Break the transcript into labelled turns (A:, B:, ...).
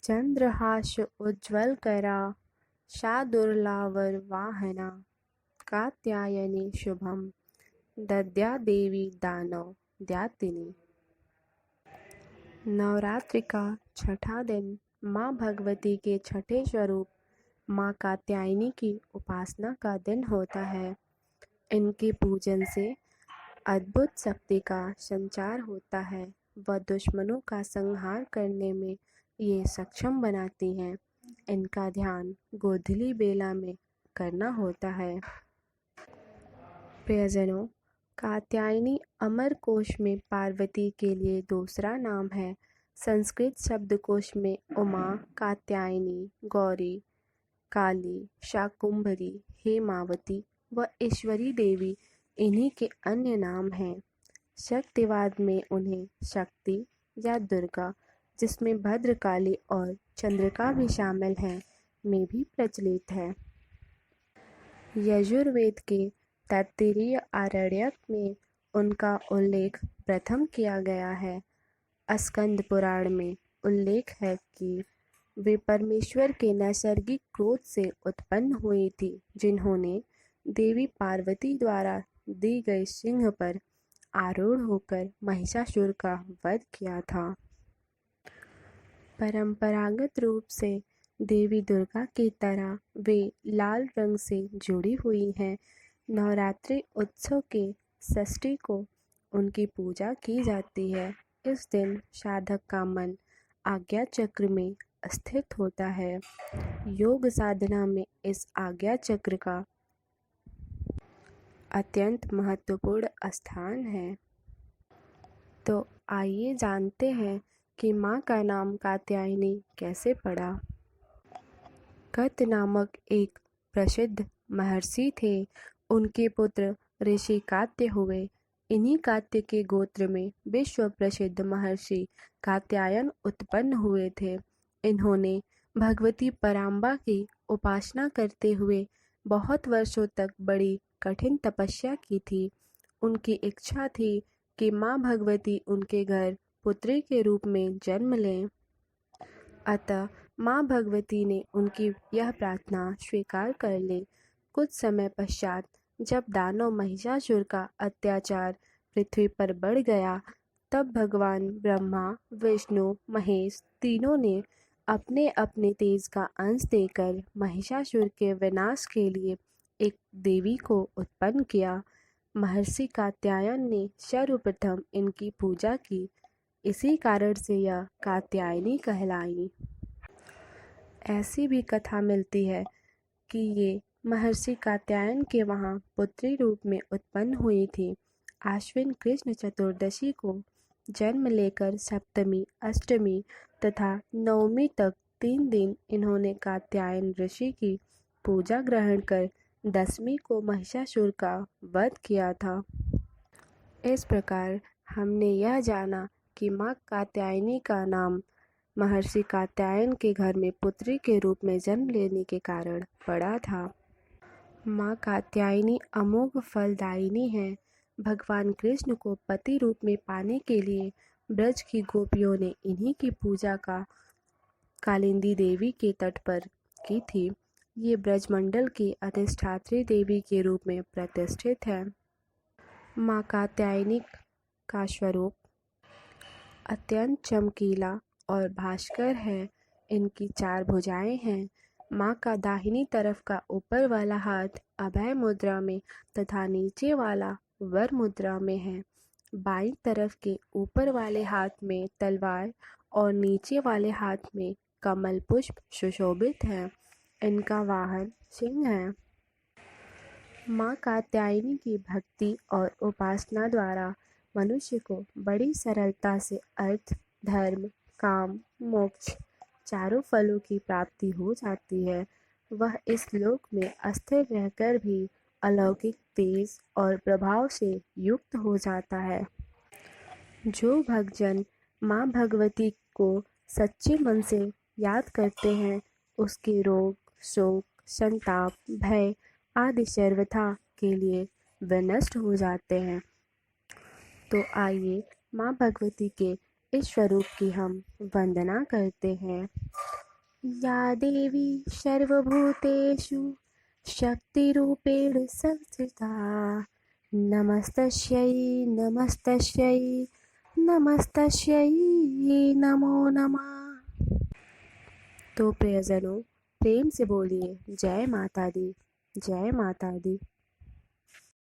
A: चंद्रहास उज्ज्वल करा शार्दूलावर वाहना कात्यायनी शुभम दद्या देवी दानव द्यातिनी। नवरात्रि का छठा दिन माँ भगवती के छठे स्वरूप माँ कात्यायनी की उपासना का दिन होता है। इनके पूजन से अद्भुत शक्ति का संचार होता है व दुश्मनों का संहार करने में ये सक्षम बनाती हैं। इनका ध्यान गोधूली बेला में करना होता है। प्रियजनों, कात्यायनी अमर कोश में पार्वती के लिए दूसरा नाम है। संस्कृत शब्दकोश में उमा, कात्यायनी, गौरी, काली, शाकुंभरी, हेमावती व ईश्वरी देवी इन्हीं के अन्य नाम हैं। शक्तिवाद में उन्हें शक्ति या दुर्गा, जिसमें भद्रकाली और चंद्रिका भी शामिल हैं, में भी प्रचलित है। यजुर्वेद के तैत्तिरीय आरण्यक में उनका उल्लेख प्रथम किया गया है। स्कंद पुराण में उल्लेख है कि वे परमेश्वर के नैसर्गिक क्रोध से उत्पन्न हुई थी, जिन्होंने देवी पार्वती द्वारा दी गई सिंह पर आरूढ़ होकर महिषासुर का वध किया था। परंपरागत रूप से देवी दुर्गा की तरह वे लाल रंग से जुड़ी हुई हैं। नवरात्रि उत्सव के षष्ठी को उनकी पूजा की जाती है। इस दिन साधक का मन आज्ञा चक्र में स्थित होता है। योग साधना में इस आज्ञा चक्र का अत्यंत महत्वपूर्ण स्थान है। तो आइए जानते हैं कि माँ का नाम कात्यायनी कैसे पड़ा। कत नामक एक प्रसिद्ध महर्षि थे। उनके पुत्र ऋषि कात्य हुए। इन्हीं कात्य के गोत्र में विश्व प्रसिद्ध महर्षि कात्यायन उत्पन्न हुए थे। इन्होंने भगवती पराम्बा की उपासना करते हुए बहुत वर्षों तक बड़ी कठिन तपस्या की थी। उनकी इच्छा थी कि माँ भगवती उनके घर पुत्री के रूप में जन्म लें। अतः माँ भगवती ने उनकी यह प्रार्थना स्वीकार कर ली। कुछ समय पश्चात जब दानव महिषासुर का अत्याचार पृथ्वी पर बढ़ गया, तब भगवान ब्रह्मा, विष्णु, महेश तीनों ने अपने अपने तेज का अंश देकर महिषासुर के विनाश के लिए एक देवी को उत्पन्न किया। महर्षि कात्यायन ने सर्वप्रथम इनकी पूजा की। इसी कारण से यह कात्यायनी कहलाई। ऐसी भी कथा मिलती है कि ये महर्षि कात्यायन के वहाँ पुत्री रूप में उत्पन्न हुई थी। आश्विन कृष्ण चतुर्दशी को जन्म लेकर सप्तमी, अष्टमी तथा नवमी तक 3 दिन इन्होंने कात्यायन ऋषि की पूजा ग्रहण कर दसवीं को महिषासुर का वध किया था। इस प्रकार हमने यह जाना कि माँ कात्यायनी का नाम महर्षि कात्यायन के घर में पुत्री के रूप में जन्म लेने के कारण पड़ा था। माँ कात्यायनी अमोघ फलदायिनी है। भगवान कृष्ण को पति रूप में पाने के लिए ब्रज की गोपियों ने इन्हीं की पूजा का कालिंदी देवी के तट पर की थी। ये ब्रजमंडल की अधिष्ठात्री देवी के रूप में प्रतिष्ठित है। माँ कात्यायनी का स्वरूप अत्यंत चमकीला और भास्कर है। इनकी 4 भुजाएं हैं। माँ का दाहिनी तरफ का ऊपर वाला हाथ अभय मुद्रा में तथा नीचे वाला वर मुद्रा में है। बाईं तरफ के ऊपर वाले हाथ में तलवार और नीचे वाले हाथ में कमल पुष्प सुशोभित है। इनका वाहन सिंह है। माँ कात्यायनी की भक्ति और उपासना द्वारा मनुष्य को बड़ी सरलता से अर्थ, धर्म, काम, मोक्ष चारों फलों की प्राप्ति हो जाती है। वह इस लोक में अस्थिर रहकर भी अलौकिक तेज और प्रभाव से युक्त हो जाता है। जो भक्तजन माँ भगवती को सच्चे मन से याद करते हैं, उसके रोग, शोक, संताप, भय आदि सर्वथा के लिए विनष्ट हो जाते हैं। तो आइए माँ भगवती के इस स्वरूप की हम वंदना करते हैं। या देवी सर्वभूतेषु शक्तिरूपेण संस्थिता नमस्तस्यै नमस्तस्यै नमस्तस्यै नमो नमः। तो प्रियजनों, प्रेम से बोलिए जय माता दी, जय माता दी।